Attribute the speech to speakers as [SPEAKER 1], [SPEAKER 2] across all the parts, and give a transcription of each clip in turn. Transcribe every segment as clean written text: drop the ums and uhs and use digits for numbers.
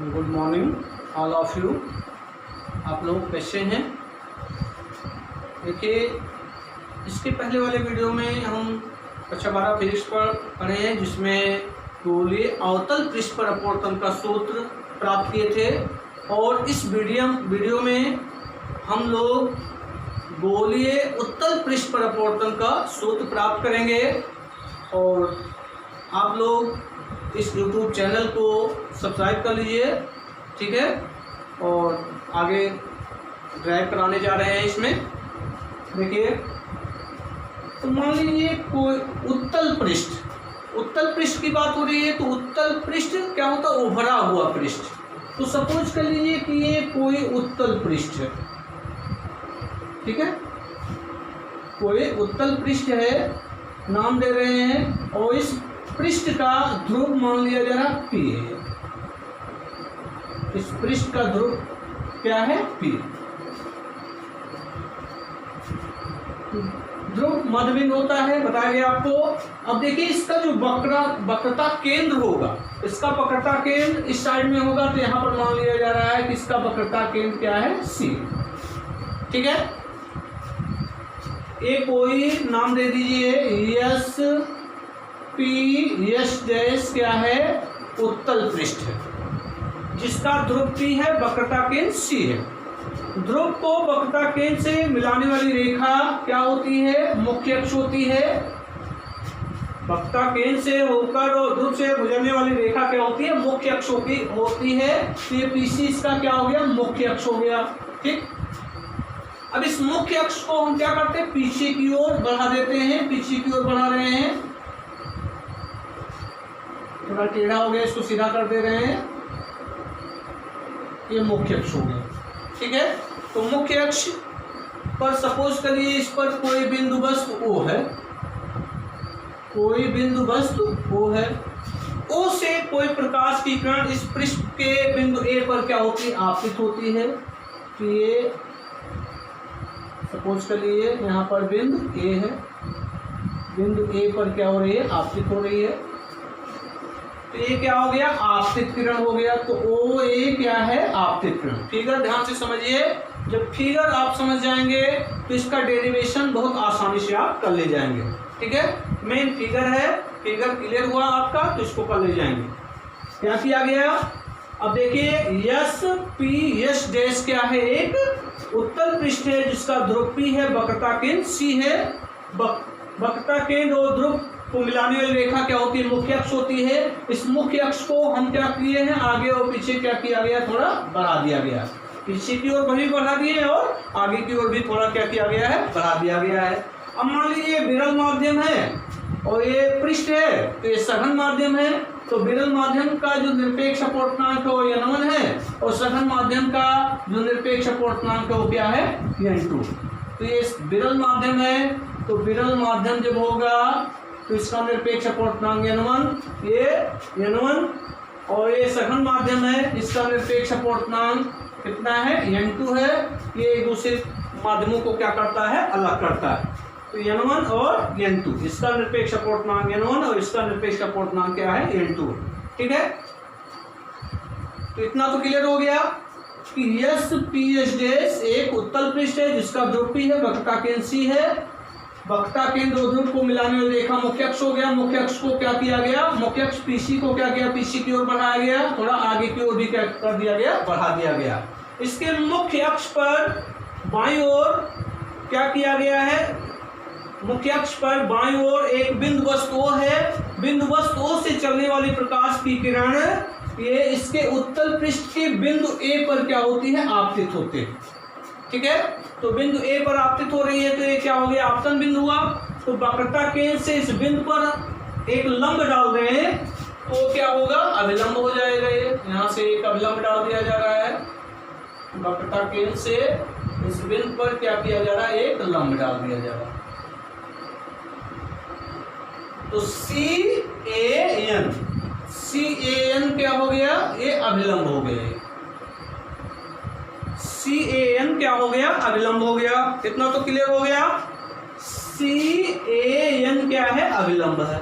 [SPEAKER 1] Good morning all of you. आप लोग कैसे हैं? देखिए, इसके पहले वाले वीडियो में हम कक्षा 12 फिजिक्स पर पढ़े हैं, जिसमें गोलीय अवतल पृष्ठ पर अपवर्तन का सूत्र प्राप्त किए थे। और इस वीडियो में हम लोग गोलीय उत्तल पृष्ठ पर अपवर्तन का सूत्र प्राप्त करेंगे। और आप लोग इस YouTube चैनल को सब्सक्राइब कर लीजिए, ठीक है। और आगे ड्राइव कराने जा रहे हैं इसमें। देखिए, तो मान लीजिए कोई उत्तल पृष्ठ की बात हो रही है। तो उत्तल पृष्ठ क्या होता है? उभरा हुआ पृष्ठ। तो सपोज कर लीजिए कि ये कोई उत्तल पृष्ठ है, ठीक है। कोई उत्तल पृष्ठ है, नाम दे रहे हैं, और इस पृष्ठ का ध्रुव मान लिया जा रहा P है। इस पृष्ठ का ध्रुव क्या है? P। ध्रुव मध्यबिंदु होता है, बताया गया आपको। अब देखिए, इसका जो वक्रता केंद्र होगा, इसका वक्रता केंद्र इस साइड में होगा। तो यहां पर मान लिया जा रहा है कि इसका वक्रता केंद्र क्या है? C, ठीक है। एक कोई नाम दे दीजिए यस पी यस डैश क्या है? उत्तल पृष्ठ है, जिसका ध्रुव P है, वक्रता केंद्र C है। ध्रुव को वक्रता केंद्र से मिलाने वाली रेखा क्या होती है? मुख्य अक्ष होती है। वक्रता केंद्र से होकर और ध्रुव से गुजरने वाली रेखा क्या होती है? मुख्य अक्ष होती है। तो ये PC इसका क्या हो गया? मुख्य अक्ष हो गया, ठीक। अब इस मुख्य अक्ष को हम क्या करते हैं? पीछे की ओर बढ़ा देते हैं। पीछे की ओर बढ़ा रहे हैं, थोड़ा टेढ़ा हो गया, इसको सीधा कर दे रहे हैं। ये मुख्य अक्ष हो गया, ठीक है। तो मुख्य अक्ष पर सपोज करिए इस पर कोई बिंदु वस्तु O है। कोई बिंदु वस्तु O है। O से कोई प्रकाश की किरण इस पृष्ठ के बिंदु A पर क्या होती है? आपतित होती है। तो ये सपोज करिए यहाँ पर बिंदु A है। बिंदु A पर क्या हो रही है? आपतित हो रही है। तो ये क्या हो गया? आपतित किरण हो गया। तो OA क्या है? आपतित किरण। फिगर ध्यान से समझिए। जब फिगर आप समझ जाएंगे तो इसका डेरिवेशन बहुत आसानी से आप कर ले जाएंगे, ठीक है। मेन फिगर है, फिगर क्लियर हुआ आपका, तो इसको कर ले जाएंगे। क्या किया गया? अब देखिए, यस पी यस डैश क्या है? एक उत्तल पृष्ठ है, जिसका ध्रुव P है, वक्रता केंद्र C है। वक्रता केंद्र और ध्रुव को मिलाने वाली रेखा क्या होती है? मुख्य अक्ष होती है। इस मुख्य अक्ष को हम क्या किए हैं? आगे और पीछे क्या किया गया? थोड़ा बढ़ा दिया गया। पीछे की ओर भी बढ़ा दिए और आगे की ओर भी थोड़ा क्या किया गया है? बढ़ा दिया गया है। अब मान लीजिए विरल माध्यम है और ये पृष्ठ है, तो ये सघन माध्यम है। तो विरल माध्यम का जो निरपेक्ष अपवर्तनांक है वो N1 है, और सघन माध्यम का जो निरपेक्ष अपवर्तनांक है वो क्या है? N2। तो ये विरल माध्यम है, तो विरल माध्यम जब होगा तो इसका निरपेक्ष अपवर्तनांक N1, ये N1। और ये सघन माध्यम है, इसका निरपेक्ष अपवर्तनांक कितना है? N2 है। ये एक दूसरे माध्यमों को क्या करता है? अलग करता है। तो N1 और N2, इसका निरपेक्ष अपवर्तनांक N1 और इसका निरपेक्ष अपवर्तनांक क्या है? N2, ठीक है। तो इतना तो क्लियर हो गया कि यस पी एस डैश एक उत्तल पृष्ठ है, जिसका ध्रुव P है, वक्रता केंद्र C है। वक्रता केंद्र और ध्रुव को मिलाने वाली रेखा मुख्य अक्ष हो गया। मुख्य अक्ष को क्या किया गया? मुख्य अक्ष PC को क्या किया? PC की ओर बढ़ाया गया, थोड़ा आगे की ओर भी क्या कर दिया गया? बढ़ा दिया गया। इसके मुख्य अक्ष पर बाईं ओर क्या किया गया है? मुख्य अक्ष पर बाईं ओर एक बिंदु वस्तु O है। बिंदु वस्तु O से चलने वाली प्रकाश की किरण ये इसके उत्तल पृष्ठ के बिंदु A पर क्या होती है? आपतित होते हैं, ठीक है। तो बिंदु A पर आपतित हो रही है, तो ये क्या हो गया? आपतन बिंदु हुआ। तो वक्रता केंद्र से इस बिंदु पर एक लंब डाल रहे हैं, तो क्या होगा? अभिलंब हो जाएगा। ये यहाँ से एक अभिलंब डाल दिया जा रहा है। वक्रता केंद्र से इस बिंदु पर क्या किया जा रहा है? एक लंब डाल दिया जा रहा है। तो CAN क्या हो गया? ये अभिलंब हो गए। CAN क्या हो गया? अभिलंब हो गया। इतना तो क्लियर हो गया। CAN क्या है? अभिलंब है।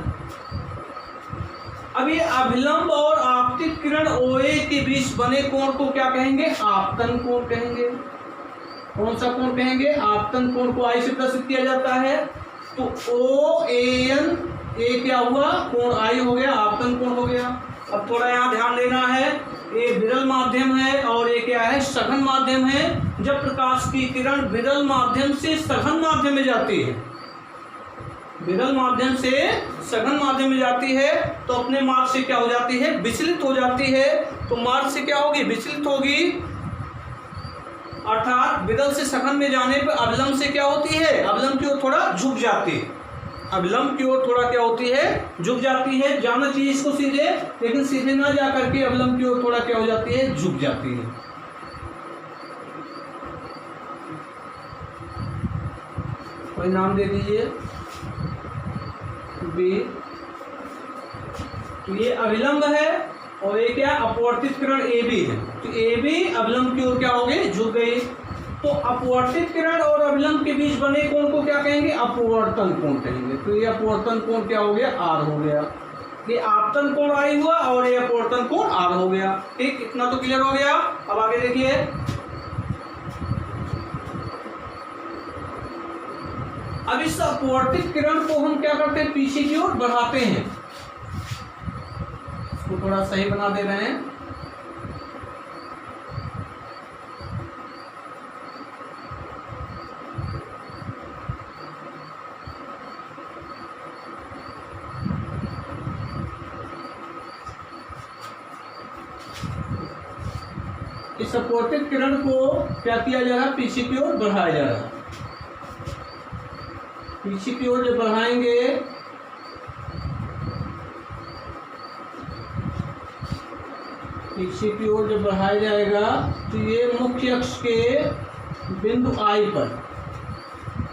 [SPEAKER 1] अब ये अभिलंब और आपतित किरण OA के बीच बने कोण को क्या कहेंगे? आपतन कोण कहेंगे। कौन सा कोण कहेंगे? आपतन कोण को I से प्रदर्शित किया जाता है। तो OAN, ए क्या हुआ? कोण I हो गया, आपतन कोण हो गया। अब थोड़ा यहाँ ध्यान देना है, ये विरल माध्यम है और ये क्या है? सघन माध्यम है। जब प्रकाश की किरण विरल माध्यम से सघन माध्यम में जाती है, विरल माध्यम से सघन माध्यम में जाती है, तो अपने मार्ग से क्या हो जाती है? विचलित हो जाती है। तो मार्ग से क्या होगी? विचलित होगी। अर्थात विरल से सघन में जाने पर अभिलंब से क्या होती है? अभिलंब की ओर थोड़ा झुक जाती है। अभिलंब की ओर थोड़ा क्या होती है? झुक जाती है। जाना चाहिए इसको सीधे, लेकिन सीधे ना जा करके अभिलंब की ओर थोड़ा क्या हो जाती है? झुक जाती है। कोई नाम दे दीजिए। बी। तो ये अभिलंब है और ये क्या? अपवर्तित किरण AB है। तो AB अभिलंब की ओर क्या हो गई? झुक गई। तो अपवर्तित किरण और अभिलंब के बीच बने कोण को क्या कहेंगे? अपवर्तन कोण कहेंगे। तो ये अपवर्तन कोण क्या हो गया? R हो गया। ये आपतन कोण I हुआ और ये अपवर्तन कोण R हो गया। ठीक, इतना तो क्लियर हो गया। अब आगे देखिए, अब इस अपवर्तित किरण को हम क्या करते हैं? पीछे की ओर बढ़ाते हैं। इसको थोड़ा सही बना दे रहे हैं। इस अपवर्तित किरण को क्या किया जा रहा है? पीछे की ओर बढ़ाया जा रहा है। पीछे की ओर जब बढ़ाएंगे पीछे की ओर जब बढ़ाया जाएगा तो ये मुख्य अक्ष के बिंदु I पर,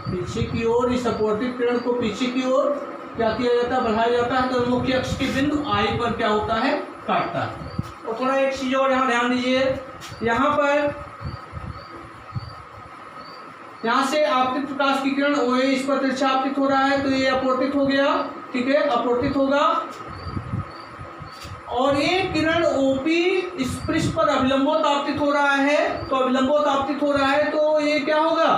[SPEAKER 1] पीछे की ओर इस अपवर्तित किरण को पीछे की ओर क्या किया जाता है? बढ़ाया जाता है। तो मुख्य अक्ष के बिंदु I पर क्या होता है? काटता है। और थोड़ा एक चीज और यहाँ ध्यान दीजिए, यहाँ से आपतित प्रकाश की किरण OA इस पर तिरछा आपतित हो रहा है, तो ये अपवर्तित हो गया। ठीक है, अपवर्तित होगा। और ये किरण OP इस पृष्ठ पर अभिलंबोत आपतित हो रहा है। तो अभिलंबोत आपतित हो रहा है तो ये क्या होगा?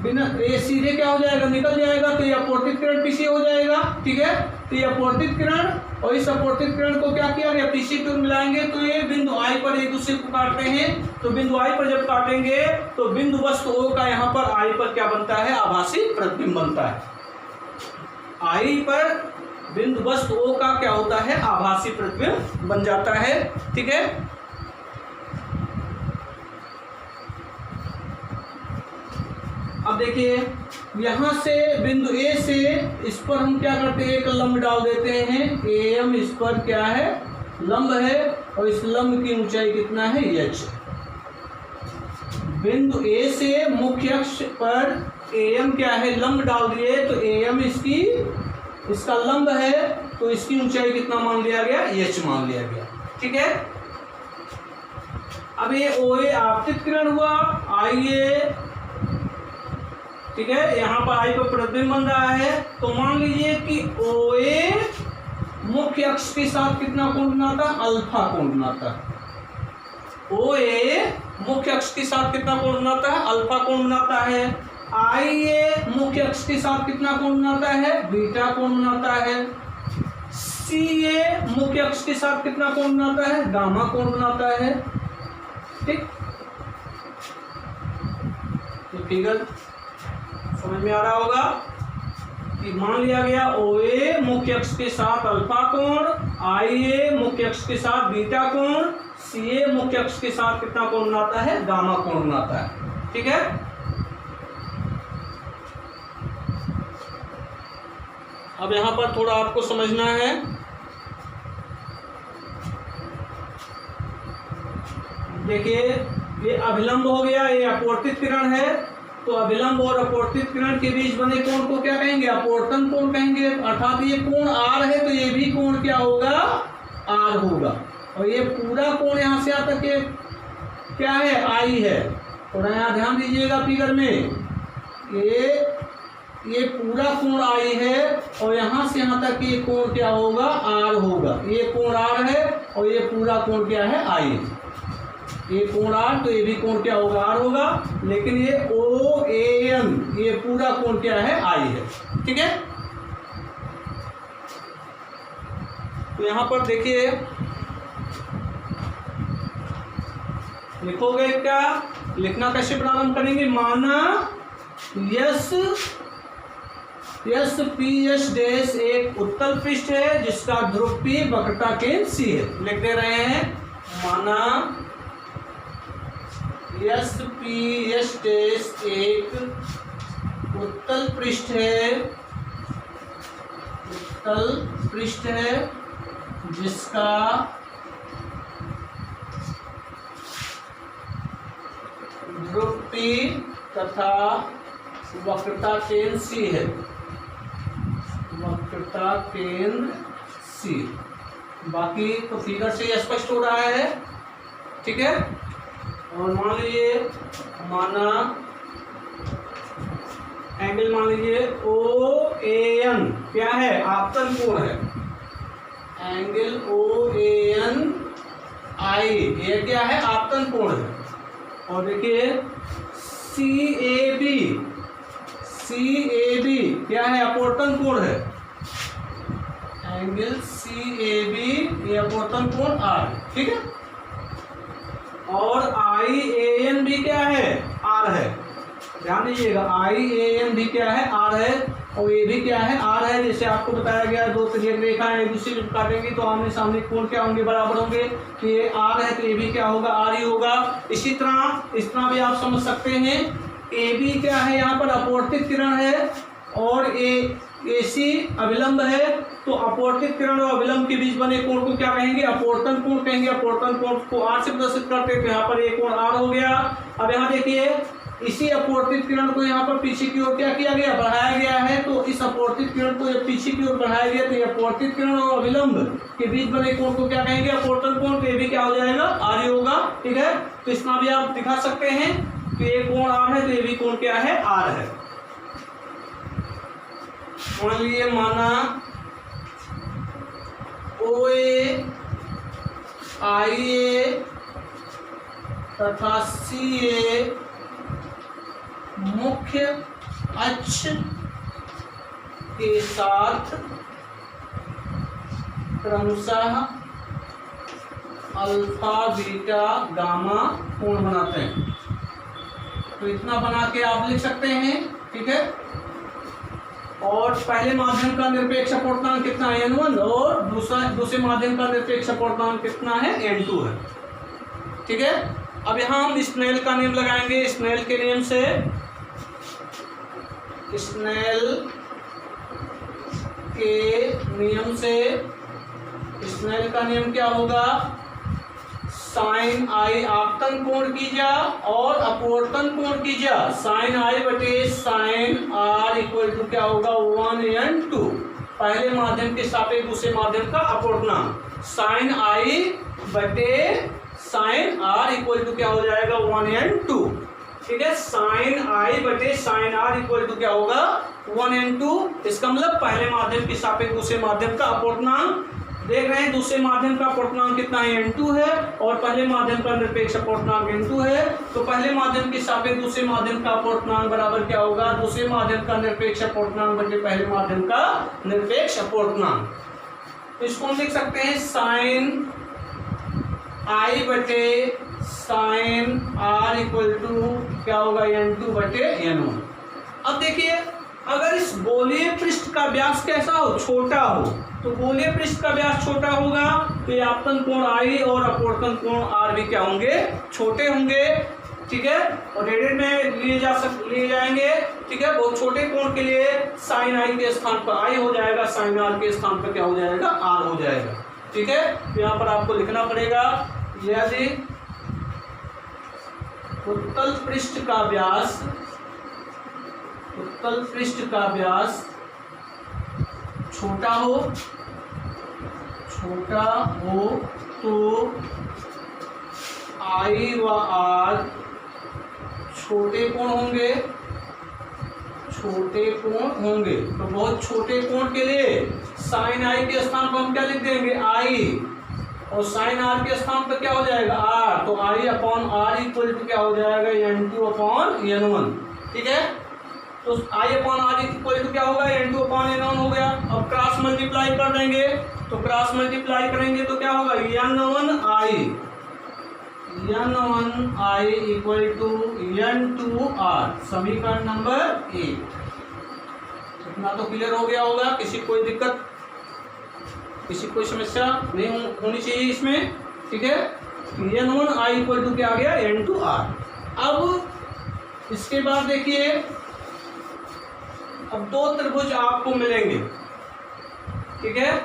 [SPEAKER 1] बिना ये सीधे क्या हो जाएगा? निकल जाएगा। तो ये अपवर्तित किरण पीछे हो जाएगा। ठीक है, तो ये अपवर्तित किरण और इस अपवर्तित किरण को क्या किया गया? पीछे की ओर मिलाएंगे तो ये बिंदु I पर एक दूसरे को काटते हैं। तो बिंदु I पर जब काटेंगे तो बिंदु वस्तु O का यहाँ पर I पर क्या बनता है? आभासी प्रतिबिंब बनता है। I पर बिंदु वस्तु O का क्या होता है? आभासी प्रतिबिंब बन जाता है। ठीक है, अब देखिए, यहां से बिंदु A से इस पर हम क्या करते हैं? एक लंब डाल देते हैं। AM इस पर क्या है? लंब है। और इस लंब की ऊंचाई कितना है? H। बिंदु A से मुख्य अक्ष पर AM क्या है? लंब डाल दिए। तो AM इसका लंब है, तो इसकी ऊंचाई कितना मान लिया गया? H मान लिया गया। ठीक है, अब ये OA आपतित किरण हुआ, IA। ठीक है, यहाँ पर I पर प्रतिबिंब बन रहा है। तो मान लीजिए कि OA मुख्य अक्ष के साथ कितना कोण बनाता है? अल्फा कोण बनाता है। OA मुख्य अक्ष के साथ कितना कोण बनाता है? अल्फा कोण बनाता है। IA मुख्य अक्ष के साथ कितना कोण बनाता है? बीटा कोण बनाता है। CA मुख्य अक्ष के साथ कितना कोण बनाता है? गामा कोण बनाता है। ठीक, तो फिगर समझ में आ रहा होगा कि मान लिया गया OA मुख्य अक्ष के साथ अल्फा कोण, IA मुख्य अक्ष के साथ बीटा कोण, CA मुख्य अक्ष के साथ कितना कोण बनाता है? गामा कोण बनाता है। ठीक है, अब यहां पर थोड़ा आपको समझना है। देखिए, ये अभिलंब हो गया, ये अपवर्तित किरण है। तो अभिलंब और अपवर्तित किरण के बीच बने कोण को क्या कहेंगे? अपवर्तन कोण कहेंगे। अर्थात ये कोण R है तो ये भी कोण क्या होगा? R होगा। और ये पूरा कोण यहाँ से आता के क्या है? I है। और यहाँ ध्यान दीजिएगा फिगर में, ये ये पूरा कोण आई है और यहाँ से यहाँ तक ये कोण क्या होगा, आर होगा। ये कोण आर है और ये पूरा कोण क्या है, आई है। ये कोण आर तो ये भी कोण क्या होगा, आर होगा। लेकिन ये ओ ए एन ये पूरा कोण क्या है, आई है। ठीक है, तो यहां पर देखिए लिखोगे क्या, लिखना कैसे प्रारंभ करेंगे, माना yes yes P S dash एक उत्तल पृष्ठ है जिसका ध्रुव P वक्रता केंद्र C है। लिख दे रहे हैं, माना यस पी एस डैश एक उत्तल पृष्ठ है, उत्तल पृष्ठ है जिसका ध्रुव P तथा वक्रता केंद्र C है, वक्रता केंद्र C। बाकी तो फिगर से स्पष्ट हो रहा है। ठीक है, और मान लीजिए, माना एंगल मान लीजिए ओ ए एन क्या है, आपतन कोण है। एंगल ओ ए एन आई ये क्या है, आपतन कोण है। और देखिए सी ए बी क्या है, अपवर्तन कोण है। एंगल सी ए बी ये अपवर्तन कोण आर। ठीक है, और आई ए एन भी क्या है, आर है। ध्यान दीजिएगा, आई ए एन भी क्या है, आर है, और ये भी क्या है, आर है। जैसे आपको बताया गया, दो तिर्यक रेखाएं एक दूसरे को काटेंगी तो आमने सामने कोण क्या होंगे, बराबर होंगे। तो ये आर है तो ये भी क्या होगा, आर ही होगा। इसी तरह इस तरह भी आप समझ सकते हैं, ए बी क्या है, यहाँ पर अपवर्तित किरण है और ए सी अविलंब है। तो अपवर्तित किरण और अविलंब के बीच बने कोण को क्या कहेंगे, अपवर्तन कोण कहेंगे। अपवर्तन कोण को आर से प्रदर्शित करते हैं, तो यहाँ पर एक कोण आर हो गया। अब यहाँ देखिए, इसी अपवर्तित किरण को यहाँ पर पीछे की ओर क्या किया गया, बढ़ाया गया है। तो इस अपवर्तित किरण को पीछे की ओर बढ़ाया गया, तो ये अपवर्तित किरण और अविलंब के बीच बने कोण को क्या कहेंगे, अपवर्तन कोण। तो ये भी क्या हो जाएगा, आर ही होगा। ठीक है, तो इसमें भी आप दिखा सकते हैं कि ये कोण आर है तो ये भी कोण क्या है, आर है। मान लीजिए, माना ओ ए आई ए तथा सी ए मुख्य अक्ष के साथ क्रमशः अल्फा बीटा गामा कोण बनाते हैं। तो इतना बना के आप लिख सकते हैं। ठीक है, और पहले माध्यम का निरपेक्ष अपवर्तनांक कितना है, n1, और दूसरे माध्यम का निरपेक्ष अपवर्तनांक कितना है, n2 है। ठीक है, अब यहाँ हम स्नेल का नियम लगाएंगे। स्नेल के नियम से, स्नेल के नियम से, स्नेल का नियम क्या होगा, साइन आई आपतन कोण कीजिए और अपवर्तन कोण कीजिए। साइन आई बटे साइन आर इक्वल टू क्या होगा, 1n2। पहले माध्यम के सापेक्ष दूसरे माध्यम का अपवर्तनांक। साइन आई बटे साइन आर इक्वल टू क्या हो जाएगा, 1n2। ठीक है, साइन आई बटे साइन आर इक्वल टू क्या होगा, 1n2। इसका मतलब पहले माध्यम के सापेक्ष दूसरे माध्यम का अपवर्तनांक। देख रहे हैं, दूसरे माध्यम का अपवर्तनांक कितना है, n2 है, और पहले माध्यम का निरपेक्ष अपवर्तनांक n2 है। तो पहले माध्यम के सापेक्ष दूसरे माध्यम का अपवर्तनांक बराबर क्या होगा, दूसरे माध्यम का निरपेक्ष अपवर्तनांक बटे पहले माध्यम का निरपेक्ष अपवर्तनांक। तो इसको हम लिख सकते हैं, साइन आई बटे साइन आर इक्वल टू क्या होगा, n2 बटे n1। अब देखिए, अगर इस गोलीय पृष्ठ का व्यास कैसा हो, छोटा हो, तो गोलीय पृष्ठ का व्यास छोटा होगा तो ये आपतन कोण आई और अपवर्तन कोण आर भी क्या होंगे, छोटे होंगे। ठीक है, और रेडियन में लिए जाएंगे। ठीक है, बहुत छोटे कोण के लिए साइन आई के स्थान पर आई हो जाएगा, साइन आर के स्थान पर क्या हो जाएगा, आर हो जाएगा। ठीक है, तो यहाँ पर आपको लिखना पड़ेगा, यदि उत्तल पृष्ठ का व्यास छोटा हो तो आई व आर छोटे कोण होंगे। छोटे कोण होंगे। तो बहुत छोटे कोण के लिए साइन आई के स्थान पर हम क्या लिख देंगे, आई, और साइन आर के स्थान पर क्या हो जाएगा, आर। तो आई अपॉन आर इक्वल टू क्या हो जाएगा, n2 अपॉन n1। ठीक है, तो आई अपॉन आर इक्वल टू क्या होगा, n2 अपॉन n1 हो गया। अब क्रॉस मल्टीप्लाई कर देंगे, तो क्रॉस मल्टीप्लाई करेंगे तो क्या होगा, n1 i equals to n2 r, समीकरण नंबर 1। इतना तो क्लियर हो गया होगा, किसी कोई दिक्कत, किसी कोई समस्या नहीं होनी चाहिए इसमें। ठीक है, n1 आई इक्वल टू क्या आ गया, n2 आर। अब इसके बाद देखिए, अब दो त्रिभुज आपको मिलेंगे। ठीक है,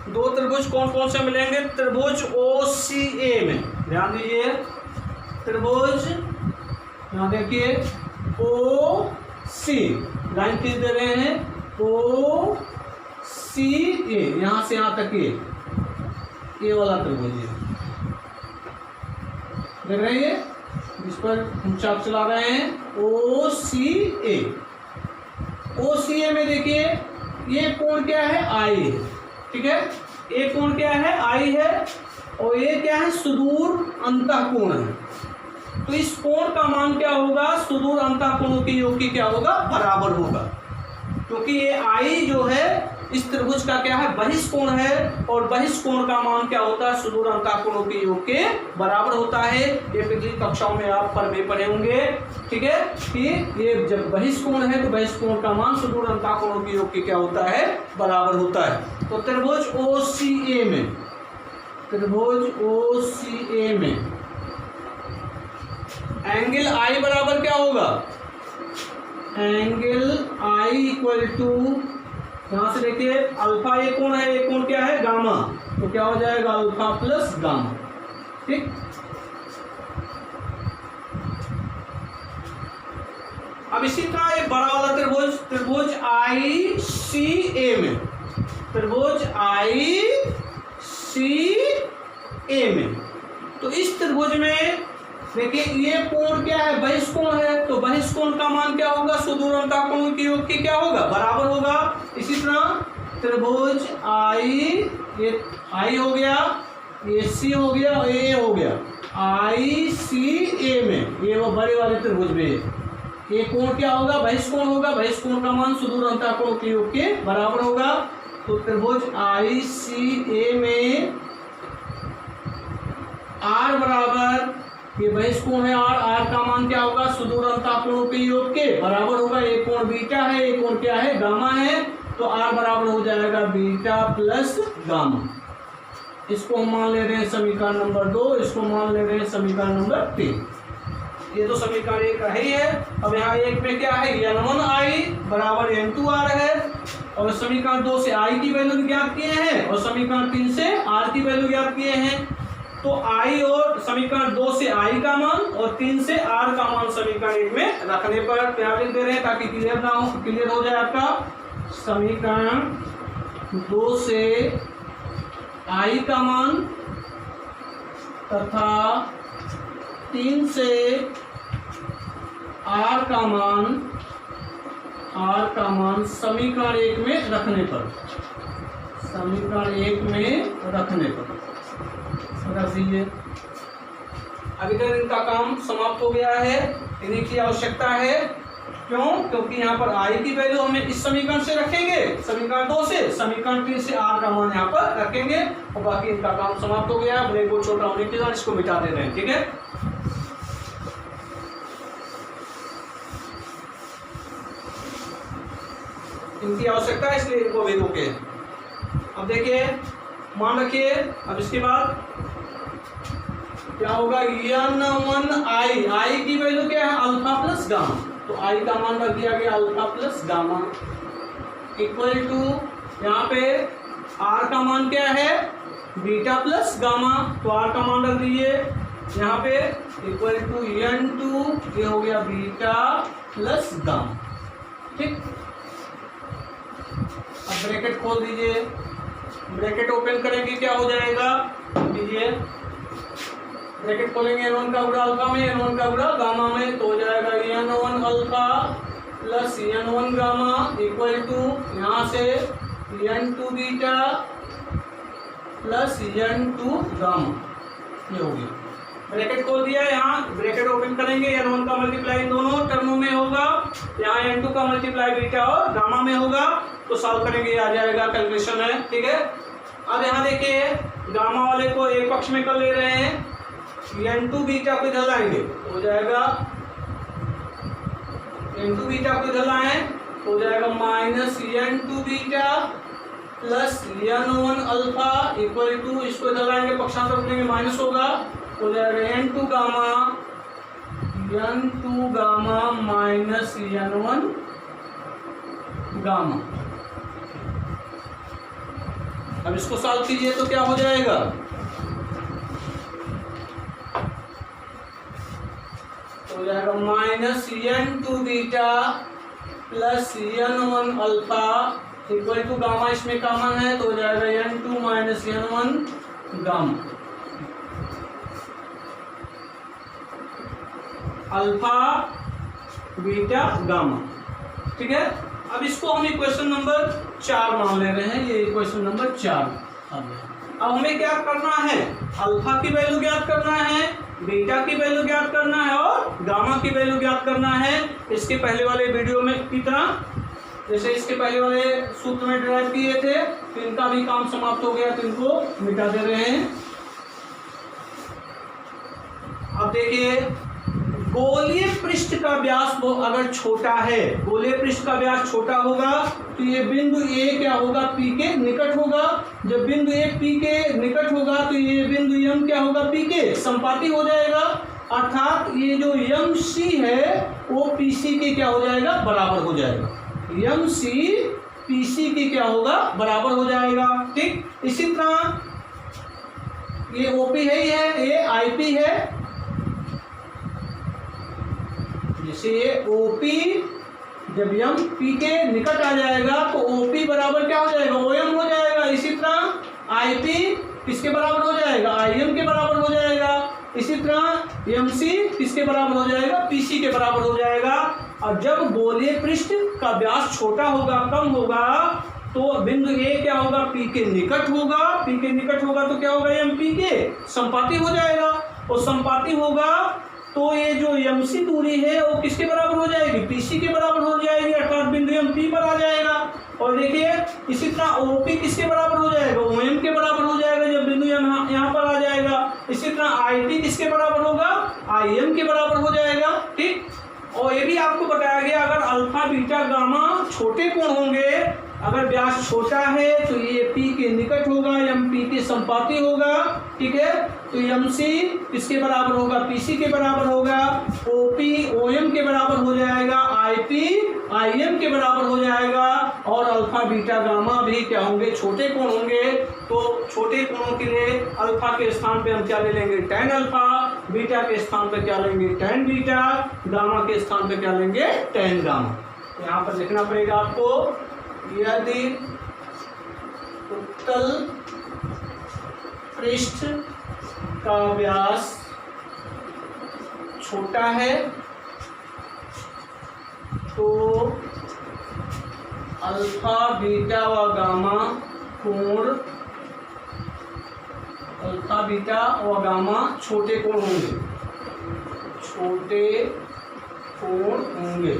[SPEAKER 1] दो त्रिभुज कौन कौन से मिलेंगे, त्रिभुज OCA में, ध्यान दीजिए, त्रिभुज यहाँ देखिए OC, लाइन खींच दे रहे हैं, OCA, यहां से यहां तक ये वाला त्रिभुज है, देख रहे हैं, जिस पर हम चाप चला रहे हैं, OCA में देखिए ये कोण क्या है, आई है। ठीक है, एक कोण क्या है, आई है, और ये क्या है, सुदूर अंतःकोण है। तो इस कोण का मान क्या होगा, सुदूर अंतःकोणों के योग की क्या होगा, बराबर होगा, क्योंकि ये आई जो है इस त्रिभुज का क्या है, बहिष्कोण है, और बहिष्कोण का मान क्या होता है, सुदूर अंतःकोणों के योग के बराबर होता है। ये पिछली कक्षाओं में आप पढ़े होंगे। ठीक है, कि ये जब बहिष्कोण है तो बहिष्कोण का मान सुदूर अंतःकोणों के योग के क्या होता है, बराबर होता है। तो त्रिभुज OCA में एंगल आई बराबर क्या होगा, एंगल आई इक्वल टू, यहां से देखिए अल्फा एक कोण है, एक कोण क्या है, गामा, तो क्या हो जाएगा, अल्फा प्लस गामा। ठीक, अब इसी तरह एक बड़ा वाला त्रिभुज ICA में, त्रिभुज ICA में, तो इस त्रिभुज में देखिए ये कोण क्या है, बहिष्कोण है, तो बहिष्कोण का मान क्या होगा, सुदूर अंतःकोणों के योग की क्या होगा, बराबर होगा। इसी तरह त्रिभुज ये आई हो गया, ये सी हो गया, और ये हो गया, ICA में, ये वो बड़े वाले त्रिभुज में ये कोण क्या होगा, बहिष्कोण होगा, बहिष्कोण का मान सुदूर अंतःकोणों के योग के बराबर होगा। तो त्रिभुज ICA में R बराबर, ये बहिष्कोण है R का मान क्या होगा, सुदूर अंतःकोणों के योग के बराबर होगा। एक कोण बीटा है, एक कोण क्या है, गामा है, तो R बराबर हो जाएगा बीटा प्लस गामा। इसको हम मान ले रहे हैं समीकरण नंबर 2, इसको मान ले रहे हैं समीकरण नंबर 3। ये तो समीकरण 1 है ही है। अब यहाँ 1 में क्या है, n1 आई बराबर n2 आर है, और समीकरण 2 से आई की वैल्यू ज्ञात किए हैं, और समीकरण 3 से आर की वैल्यू ज्ञात किए हैं। तो आई और समीकरण 2 से आई का मान और 3 से आर का मान समीकरण 1 में रखने पर क्या लिख दे रहे हैं, ताकि क्लियर हो जाए आपका। समीकरण 2 से आई का मान तथा 3 से आर का मान समीकरण 1 में रखने पर, रख दीजिए। अभी तक इनका काम समाप्त हो गया है, इन्हीं की आवश्यकता है। क्यों, क्योंकि यहाँ पर आई की वैल्यू हमें इस समीकरण से रखेंगे, समीकरण 2 से, समीकरण 3 से आर का मान यहाँ पर रखेंगे, और बाकी इनका काम समाप्त हो गया। ब्रेक को छोटा होने के बाद इसको मिटा दे रहे हैं। ठीक है, इनकी आवश्यकता है, इसलिए इनको भी रोके। अब देखिए, मान रखिए, अब इसके बाद क्या होगा, n1 आई की वैल्यू क्या है, अल्फा प्लस गामा, तो आई का मान रख दिया गया alpha plus gamma equals to, यहाँ पे आर का मान क्या है, बीटा प्लस गामा, तो आर का मान रख दीजिए यहाँ पे इक्वल टू n2, ये हो गया बीटा प्लस गामा। ठीक, अब ब्रैकेट खोल दीजिए, ब्रैकेट ओपन करेंगे क्या हो जाएगा, लीजिए ब्रैकेट खोलेंगे, n1 का गुणा अल्फा में, n1 का गुणा गामा में, तो हो जाएगा n1 alpha plus n1 gamma equals to यहाँ से n2 beta plus n2 gamma. ये हो गया, ब्रैकेट खोल दिया, यहाँ ब्रैकेट ओपन करेंगे, n1 का मल्टीप्लाई इन दोनों टर्मों में होगा, यहाँ n2 का मल्टीप्लाई बीटा और गामा में होगा, तो सॉल्व करेंगे आ जाएगा, कैलकुलेशन है, ठीक है। अब यहाँ देखिए गामा वाले को एक पक्ष में कर ले रहे हैं, n2 बीटा को इधर लाएंगे हो जाएगा, n2 बीटा को इधर लाएं हो जाएगा minus n2 beta plus n1 alpha equals to, इसको इधर लाएंगे पक्षांतर करेंगे माइनस होगा, हो जाएगा n2 gamma minus n1 gamma. अब इसको सॉल्व कीजिए तो क्या हो जाएगा, हो जाएगा minus n2 beta plus n1 alpha equals to gamma, इसमें कॉमन है तो हो जाएगा n2 minus n1 gamma. Alpha beta gamma, ठीक है। अब इसको हम इक्वेशन नंबर 4 मान ले रहे हैं, ये इक्वेशन नंबर 4। अब हमें क्या करना है, अल्फा की वैल्यू ज्ञात करना है, बीटा की वैल्यू ज्ञात करना है और गामा की वैल्यू ज्ञात करना है। इसके पहले वाले वीडियो में की तरह, जैसे इसके पहले वाले सूत्र में ड्राइव किए थे, तो इनका भी काम समाप्त हो गया, तो इनको मिटा दे रहे हैं। अब देखिए गोलीय पृष्ठ का व्यास वो अगर छोटा है, गोलीय पृष्ठ का व्यास छोटा होगा तो ये बिंदु ए क्या होगा, पी के निकट होगा। जब बिंदु ए पी के निकट होगा तो ये बिंदु एम क्या होगा, पी के संपाती हो जाएगा, अर्थात ये जो एम सी है वो पी सी के क्या हो जाएगा, बराबर हो जाएगा। एम सी पी सी के क्या होगा, बराबर हो जाएगा, ठीक। इसी तरह ये ओपी है, ये आईपी है, जैसे ये ओपी जब एम पी के निकट आ जाएगा तो ओपी बराबर क्या हो जाएगा, ओएम हो जाएगा। इसी तरह आईपी किसके बराबर हो जाएगा, आईएम के बराबर हो जाएगा। इसी तरह एमसी किसके बराबर हो जाएगा, पीसी के बराबर हो जाएगा। और जब गोलीय पृष्ठ का व्यास छोटा होगा, कम होगा, तो बिंदु ए क्या होगा, पी के निकट होगा, पी के निकट होगा तो क्या होगा, एम पी के संपाती हो जाएगा। और संपाती होगा तो ये जो एमसी दूरी है वो किसके बराबर हो जाएगी, पीसी के बराबर हो जाएगी, अर्थात बिंदु एम पी पर आ जाएगा। और देखिए इसी तरह ओपी किसके बराबर हो जाएगा, ओएम के बराबर हो जाएगा जब बिंदु यहाँ पर आ जाएगा। इसी तरह आईटी किसके बराबर होगा, आईएम के बराबर हो जाएगा, ठीक। और ये भी आपको बताया गया अगर अल्फा बीटा गामा छोटे कोण होंगे, अगर व्यास छोटा है तो ये पी के निकट होगा, एम पी के संपाती होगा, ठीक है। तो एम सी किसके बराबर होगा, पीसी के बराबर होगा, ओपी ओएम के बराबर हो जाएगा, आईपी आईएम के बराबर हो जाएगा। और अल्फा बीटा गामा भी क्या होंगे, छोटे कोण होंगे। तो छोटे कोणों के लिए अल्फा के स्थान पे हम क्या ले लेंगे, tan अल्फा, बीटा के स्थान पे क्या लेंगे, tan बीटा, गामा के स्थान पे क्या लेंगे, tan गामा। यहाँ पर लिखना पड़ेगा आपको, यदि उत्तल पृष्ठ का व्यास छोटा है तो अल्फा बीटा व गामा कोण, अल्फा बीटा व गामा छोटे कोण होंगे, छोटे कोण होंगे।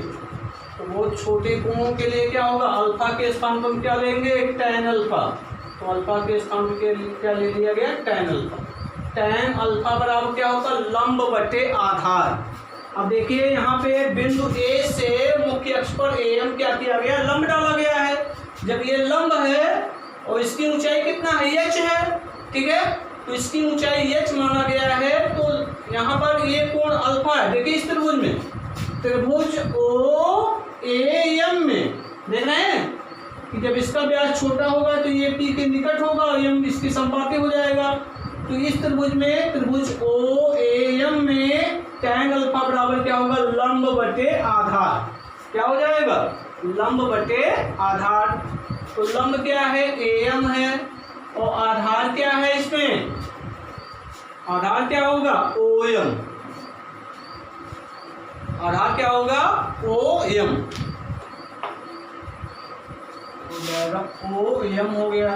[SPEAKER 1] तो वो छोटे कोणों के लिए क्या होगा, अल्फा के स्थान पर क्या लेंगे, tan अल्फा। तो अल्फा के स्थान पर क्या ले लिया गया, tan अल्फा। tan अल्फा बराबर क्या होगा, लंब बटे आधार। अब देखिए यहाँ पे बिंदु ए से मुख्य अक्ष पर एम क्या किया गया, लंब डाला गया है। जब ये लंब है और इसकी ऊंचाई कितना है, h है, ठीक है। तो इसकी ऊंचाई h माना गया है, तो यहाँ पर ये कोण अल्फा है। देखिए इस त्रिभुज में, त्रिभुज ओ ए एम में देख रहे हैं कि जब इसका व्यास छोटा होगा तो ये पी के निकट होगा और एम इसकी संपाती हो जाएगा। तो इस त्रिभुज में, त्रिभुज ओ ए एम में tan अल्फा बराबर क्या होगा, लंब बटे आधार। क्या हो जाएगा, लंब बटे आधार। तो लंब क्या है, एम है, और आधार क्या है, इसमें आधार क्या होगा, ओएम। आधार क्या होगा, ओ एम। जाएगा ओ एम हो गया।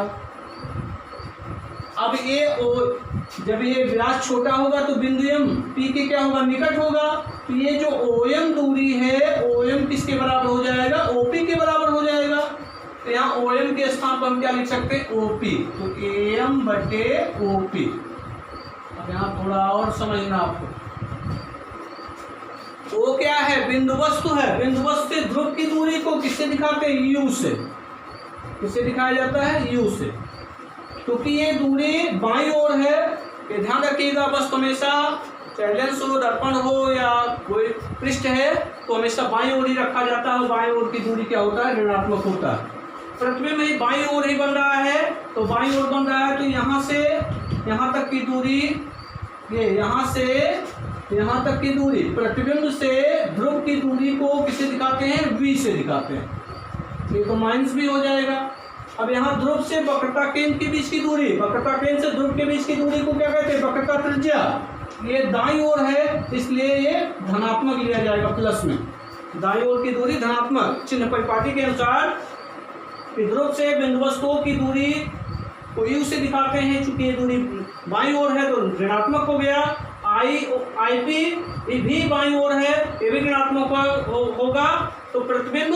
[SPEAKER 1] अब ये ओ, जब ये व्यास छोटा होगा तो बिंदु एम पी के क्या होगा, निकट होगा। तो ये जो ओ एम दूरी है, ओ एम किसके बराबर हो जाएगा, ओपी के बराबर हो जाएगा। तो यहाँ ओ एम के स्थान पर हम क्या लिख सकते हैं, ओपी। तो ए एम बटे ओपी। अब यहाँ थोड़ा और समझना आपको, वो क्या है, बिंदु वस्तु है। बिंदु वस्तु से ध्रुव की दूरी को किससे दिखाते हैं, यू से। किससे दिखाया जाता है, यू से। क्योंकि ये दूरी बाईं ओर है, ये ध्यान रखिएगा। बस हमेशा चाहे लेंस हो, दर्पण हो या कोई पृष्ठ है तो हमेशा बाईं ओर ही रखा जाता है। बाईं ओर की दूरी क्या होता है, ऋणात्मक होता है। प्रतिबिंब में बाईं ओर ही बन रहा है, तो बाईं ओर बन रहा है तो यहाँ से यहाँ तक की दूरी, ये यहाँ से यहाँ तक की दूरी, प्रतिबिंब से ध्रुव की दूरी को किससे दिखाते हैं, वी से दिखाते हैं। ये तो माइनस भी हो जाएगा। अब यहाँ ध्रुव से वक्रता केंद्र के बीच की दूरी, वक्रता केंद्र से ध्रुव के बीच की दूरी को क्या कहते हैं, वक्रता त्रिज्या। ये दाईं ओर है इसलिए ये धनात्मक लिया जाएगा, प्लस में। दाईं ओर की दूरी धनात्मक, चिन्ह परिपाटी के अनुसार ध्रुव से बिंदु वस्तुओं की दूरी को यू से दिखाते हैं। चूंकि ये दूरी बाईं ओर है तो ऋणात्मक हो गया। आई पी भी बाईं ओर है, ये भी ऋणात्मक होगा। तो प्रतिबिंब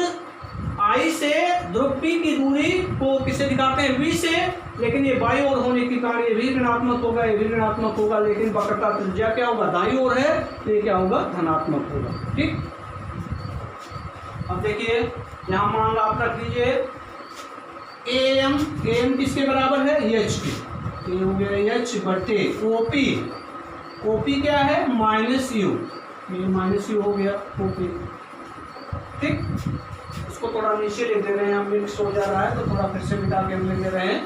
[SPEAKER 1] आई से ध्रुव पी की दूरी को किससे दिखाते हैं, वी से। लेकिन ये बाईं ओर होने के कारण ये भी ऋणात्मक होगा, ये भी ऋणात्मक होगा। लेकिन वक्रता त्रिज्या क्या होगा, दाईं ओर है तो ये क्या होगा, धनात्मक होगा। ठीक, अब देखिए यहाँ मान लो आप रख लीजिए ए एम किसके बराबर है, एच के। ये हो गया एच बटे ओपी। ओपी क्या है, माइनस यू। ये माइनस यू हो गया ओपी। ठीक, इसको थोड़ा नीचे लिख दे रहे हैं हम, मिक्स हो जा रहा है तो थोड़ा फिर से मिटा के हम लिख दे रहे हैं,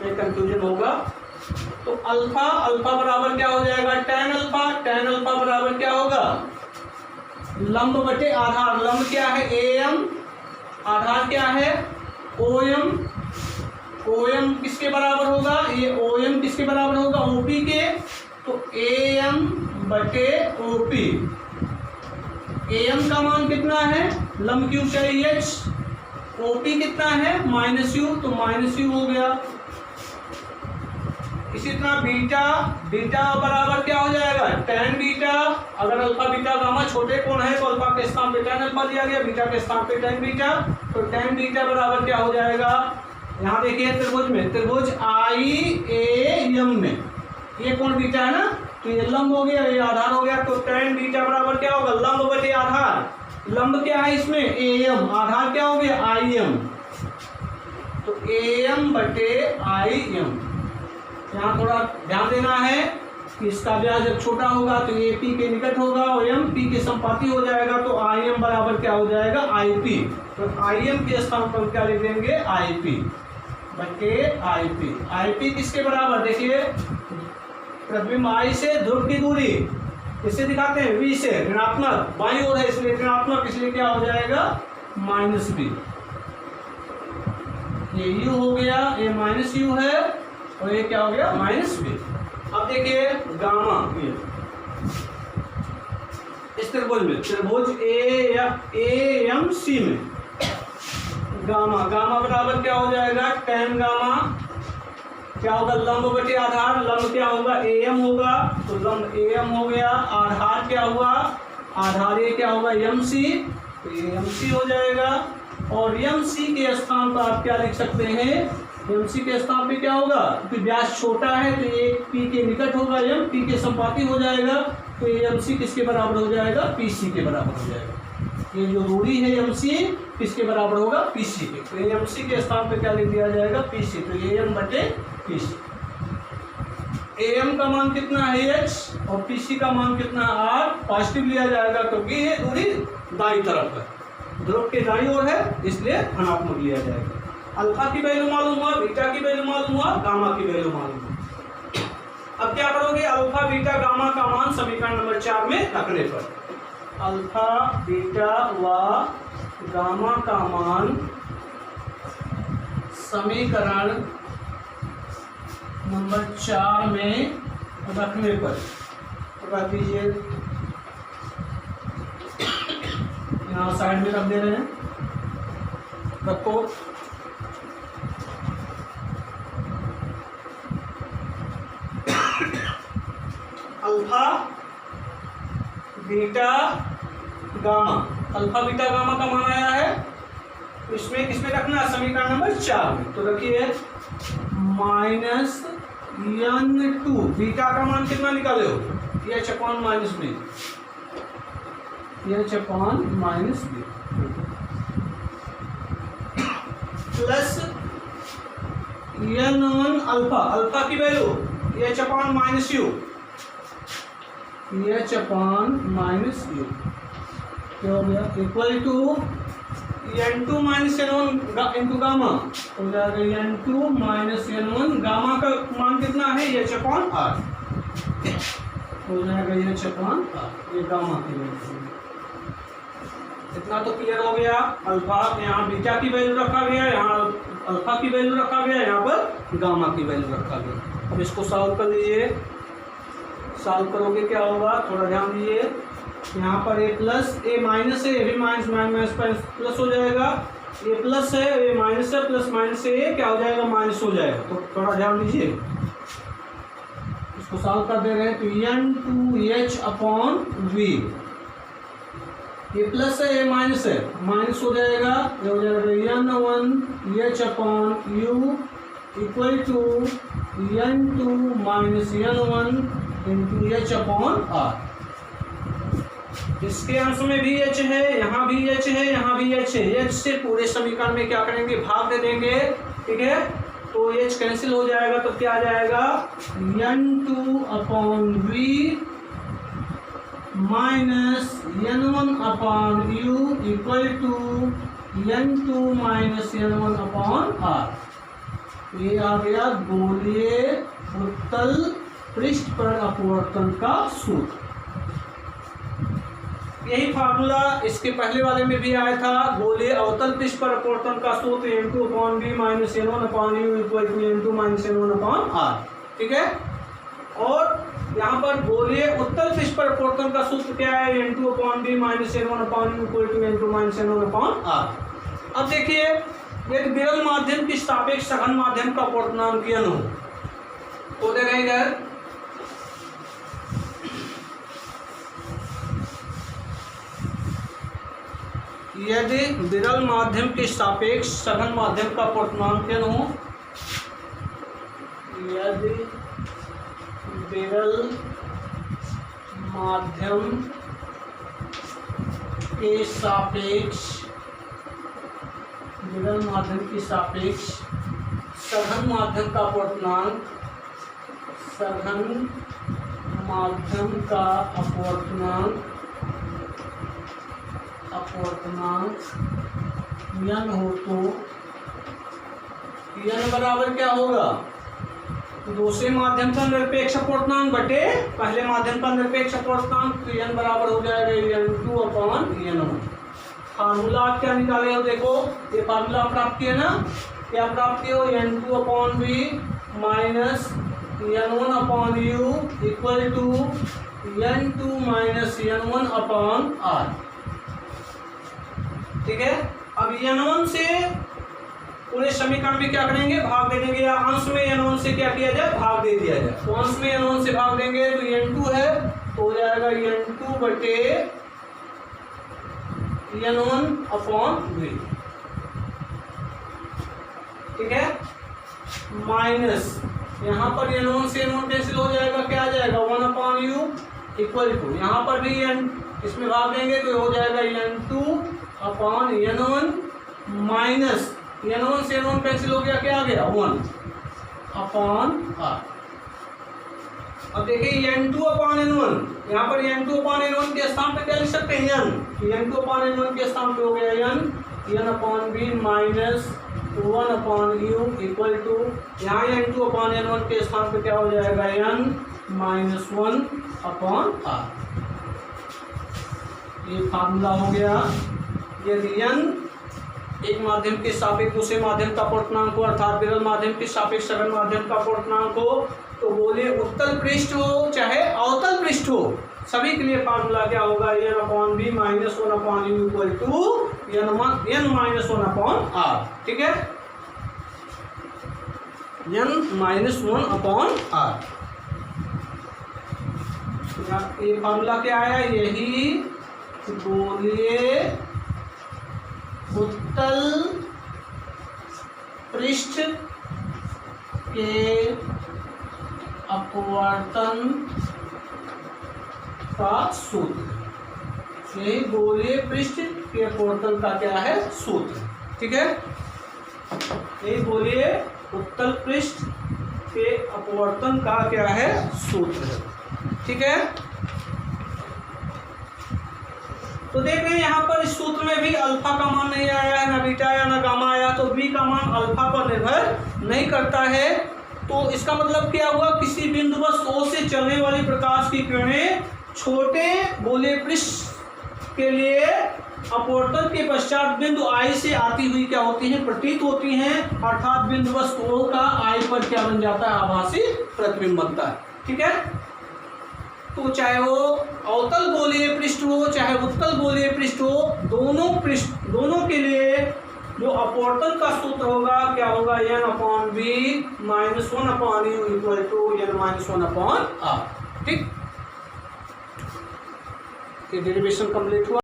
[SPEAKER 1] ये कंफ्यूजन होगा। तो अल्फा बराबर क्या हो जाएगा, tan अल्फा बराबर क्या होगा, लंब बटे आधार। लंब क्या है, ए एम, आधार क्या है, ओ एम। ओ एम किसके बराबर होगा, ये ओ एम किसके बराबर होगा, ओपी के। तो ए एम बटे ओपी। ए एम का मान कितना है, लंब की ऊंचाई एच। ओपी कितना है, माइनस यू, तो माइनस यू हो गया। इसी तरह बीटा बराबर क्या हो जाएगा, tan बीटा। अगर अल्फा बीटा गामा छोटे कोण है तो अल्फा के स्थान पे tan अल्फा दिया गया, बीटा के स्थान पे tan बीटा। तो tan बीटा बराबर क्या हो जाएगा, यहाँ देखिए त्रिभुज में, त्रिभुज आई ए एम में ये कोण बीटा है ना, तो ये लंब हो गया, ये आधार हो गया। तो tan बीटा बराबर क्या होगा, लंब बटे आधार। लंब क्या है इसमें, ए एम, आधार क्या हो गया, आई एम। तो ए एम बटे आई एम। यहाँ थोड़ा ध्यान देना है कि इसका व्यास जब छोटा होगा तो ये पी के निकट होगा और एम पी के संपाती हो जाएगा। तो आई एम बराबर क्या हो जाएगा, आई पी। तो आई एम के स्थान पर क्या लिख देंगे, आई पी बटे आई पी। आई पी किसके बराबर, देखिए प्रतिबिंब आई से ध्रुव की दूरी किससे दिखाते हैं, वी से। ऋणात्मक, बाईं ओर है इसलिए ऋणात्मक, इसलिए क्या हो जाएगा, माइनस बी। ये यू हो गया, ये माइनस यू है और ये क्या हो गया, माइनस बी। अब देखिए गामा, ये इस त्रिभुज में, त्रिभुज ए एम सी में गामा बराबर क्या हो जाएगा, tan गामा क्या होगा, लंब बटे आधार। लंब क्या होगा, ए एम होगा, तो लंब ए एम हो गया। आधार क्या हुआ, आधार ये क्या होगा, एम सी, तो ये एम सी हो जाएगा। और एम सी के स्थान पर आप क्या लिख सकते हैं, एम सी के स्थान पे क्या होगा, क्योंकि व्यास छोटा है तो ये पी के निकट होगा, एम पी के संपाती हो जाएगा। तो ये एम सी किसके बराबर हो जाएगा, पी सी के बराबर हो जाएगा। ये जो दूरी है एम सी किसके बराबर होगा, पी सी के। तो एम सी के स्थान पे क्या लिख दिया जाएगा, पी सी। तो ए एम बटे पी सी। ए एम का मान कितना है, एच, और पी सी का मान कितना, आर। पॉजिटिव लिया जाएगा क्योंकि ये दूरी दाईं तरफ है, ध्रुव के दाईं ओर है, इसलिए धनात्मक लिया जाएगा। अल्फा की वैल्यू मालूम हुआ, बीटा की वैल्यू मालूम हुआ, गामा की वैल्यू मालूम हुआ। अब क्या करोगे, अल्फा बीटा गामा का मान समीकरण नंबर 4 में रखने पर अल्फा बीटा व गामा का मान समीकरण नंबर 4 में रखने पर रख दीजिए। यहाँ साइड में रख दे रहे हैं, रखो। Alpha beta gamma. Alpha beta gamma का मान आया है, इसमें किसमें रखना है, समीकरण नंबर 4 में। तो रखिए -n2 बीटा का मान कितना निकाले हो, h upon minus B, h upon minus B plus n1 alpha, alpha की value h upon minus U, h upon minus U क्या हो गया, equal to n2 minus n1 into gamma हो जाएगा, n2 माइनस n1 गामा का मान कितना है, h अपॉन r हो जाएगा, h अपॉन r ये गामा की वैल्यू। इतना तो क्लियर हो गया। अल्फा यहाँ बीटा की वैल्यू रखा गया, यहाँ अल्फा की वैल्यू रखा गया, यहाँ पर गामा की वैल्यू रखा गया। अब इसको सॉल्व कर लीजिए, सॉल्व करोगे क्या होगा, थोड़ा ध्यान दीजिए। यहाँ पर ए प्लस ए माइनस है, ए भी माइनस माइनस प्लस हो जाएगा, ए प्लस है ए माइनस है, प्लस माइनस से ए क्या हो जाएगा, माइनस हो जाएगा। तो थोड़ा ध्यान दीजिए, इसको सॉल्व कर दे रहे हैं। तो n2h अपॉन v, ये प्लस है ये माइनस है, माइनस हो जाएगा, ये हो जाएगा n1h upon u equals to n2 minus n1 into h upon r। इसके अंश में भी h है, यहाँ भी h है, यहाँ भी h है। h से पूरे समीकरण में क्या करेंगे, भाग दे देंगे, ठीक है। तो h कैंसिल हो जाएगा, तो क्या आ जाएगा, n2 upon v minus n1 upon u equals to n2 minus n1 upon r। ये आ गया गोलीय उत्तल पृष्ठ पर अपवर्तन का सूत्र। यही फार्मूला इसके पहले वाले में भी आया था, गोलीय अवतल पृष्ठ पर अपवर्तन का सूत्र n2 upon v minus n1 upon u equals to n2 minus n1 upon r, ठीक है। और यहाँ पर गोलीय उत्तल पृष्ठ पर अपवर्तन का सूत्र क्या है, n2 upon v minus n1 upon u equals to n2 minus n1 upon r। अब देखिए, एक विरल माध्यम की सापेक्ष सघन माध्यम का अपवर्तनांक n हो, तो दे रहे इधर यदि विरल माध्यम के सापेक्ष सघन माध्यम का अपवर्तनांक n हो, यदि विरल माध्यम के सापेक्ष, विरल माध्यम के सापेक्ष सघन माध्यम का अपवर्तनांक, सघन माध्यम का अपवर्तनांक n हो, तो n बराबर क्या होगा, दूसरे माध्यम का निरपेक्ष अपवर्तनांक बटे पहले माध्यम का निरपेक्ष अपवर्तनांक, तो n बराबर हो जाएगा n2 अपॉन n1। फार्मूला आप क्या निकाले हो, देखो ये फार्मूला प्राप्त किया ना, क्या प्राप्त किया हो, n2 upon v minus n1 upon u equals to n2 minus n1 upon r, ठीक है। अब n1 से पूरे समीकरण में क्या करेंगे, भाग दे देंगे, या अंश में n1 से क्या किया जाए, भाग दे दिया जाए। तो अंश में n1 से भाग देंगे तो n2 है, तो हो जाएगा n2 बटे n1 अपॉन v, ठीक है, माइनस यहाँ पर n1 से n1 कैंसिल हो जाएगा, क्या आ जाएगा 1 अपॉन u इक्वल टू, यहाँ पर भी इसमें भाग देंगे तो हो जाएगा n2 upon n1 minus n1 से n1 कैंसिल हो गया, क्या आ गया 1 अपॉन r। अब देखिए n2 अपॉन n1, यहाँ पर n2 अपॉन n1 के स्थान पे क्या लिख सकते हैं n, n2 अपॉन n1 के स्थान पे हो गया n upon b minus 1 upon u equals to, यहाँ n2 अपॉन n1 के स्थान पे क्या हो जाएगा n माइनस 1 अपॉन r। ये फार्मूला हो गया। यदि n एक माध्यम के सापेक्ष दूसरे माध्यम का अपवर्तनांक हो, अर्थात विरल माध्यम के सापेक्ष सघन माध्यम का अपवर्तनांक हो, तो बोले उत्तल पृष्ठ हो चाहे अवतल पृष्ठ हो, सभी के लिए फार्मूला क्या होगा, n upon b minus 1 upon u equals to n minus 1 upon r, ठीक है, n माइनस 1 अपॉन r। ये फॉर्मूला क्या आया, यही गोलीय उत्तल पृष्ठ के अपवर्तन का सूत्र, यही गोलीय पृष्ठ के अपवर्तन का क्या है, सूत्र। ठीक है, यही गोलीय उत्तल पृष्ठ के अपवर्तन का क्या है, सूत्र है। ठीक है, तो देख रहे हैं यहाँ पर इस सूत्र में भी अल्फा का मान नहीं आया है, ना बीटा आया, ना गामा आया, तो बी का मान अल्फा पर निर्भर नहीं करता है। तो इसका मतलब क्या हुआ, किसी बिंदुवश O से चलने वाली प्रकाश की किरणें छोटे गोलीय पृष्ठ के लिए अपवर्तन के पश्चात बिंदु I से आती हुई क्या होती हैं, प्रतीत होती हैं, अर्थात बिंदुवश O का I पर क्या बन जाता है, आभासी प्रतिबिंब बनता है। ठीक है, तो चाहे वो अवतल गोलीय पृष्ठ हो चाहे उत्तल गोलीय पृष्ठ हो, दोनों के लिए जो अपवर्तन का सूत्र होगा क्या होगा, n/v -1/u = n-1/r। ठीक, ये डेरिवेशन कंप्लीट हुआ।